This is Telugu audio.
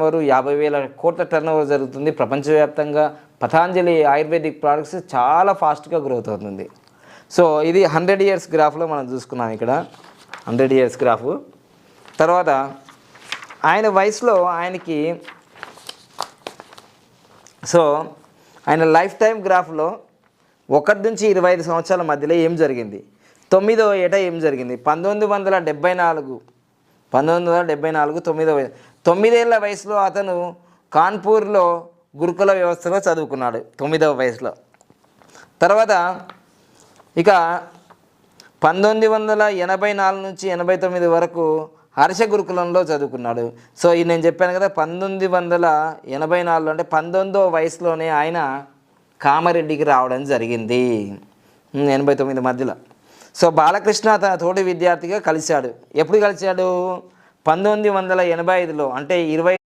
టర్నోవర్ 50,000 కోట్ల టర్నోవర్ జరుగుతుంది ప్రపంచవ్యాప్తంగా. పతాంజలి ఆయుర్వేదిక్ ప్రోడక్ట్స్ చాలా ఫాస్ట్గా గ్రోత్ అవుతుంది. సో ఇది 100 ఇయర్స్ గ్రాఫ్లో మనం చూసుకున్నాం ఇక్కడ 100 ఇయర్స్ గ్రాఫ్. తర్వాత ఆయన వయసులో ఆయనకి సో ఆయన లైఫ్ టైం గ్రాఫ్లో 1 నుంచి 25 సంవత్సరాల మధ్యలో ఏం జరిగింది, 9వ ఏట ఏం జరిగింది, 1974 9 ఏళ్ల వయసులో అతను కాన్పూర్లో గురుకుల వ్యవస్థలో చదువుకున్నాడు 9వ వయసులో. తర్వాత ఇక 1984 నుంచి 89 వరకు హర్ష గురుకులంలో చదువుకున్నాడు. సో ఇది నేను చెప్పాను కదా 1984 అంటే 19వ వయసులోనే ఆయన కామారెడ్డికి రావడం జరిగింది 89 మధ్యలో. సో బాలకృష్ణ తన తోటి విద్యార్థిగా కలిశాడు. ఎప్పుడు కలిశాడు? 1985లో, అంటే